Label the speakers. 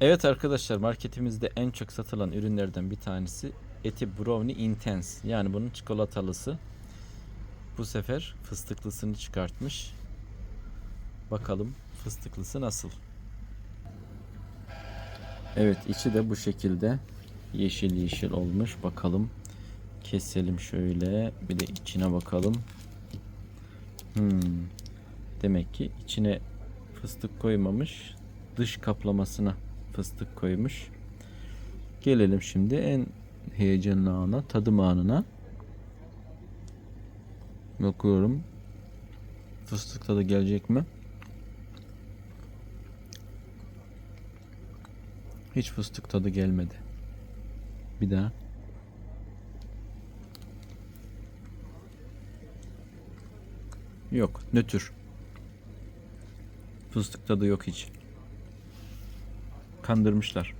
Speaker 1: Evet arkadaşlar, marketimizde en çok satılan ürünlerden bir tanesi Eti Brownie Intense. Yani bunun çikolatalısı. Bu sefer fıstıklısını çıkartmış. Bakalım fıstıklısı nasıl? Evet, içi de bu şekilde yeşil yeşil olmuş. Bakalım, keselim şöyle, bir de içine bakalım. Demek ki içine fıstık koymamış, dış kaplamasına fıstık koymuş. Gelelim şimdi en heyecanlı ana, tadım anına. Bakıyorum, fıstık tadı gelecek mi? Hiç fıstık tadı gelmedi. Bir daha. Yok, nötr. Fıstık tadı yok hiç. Kandırmışlar.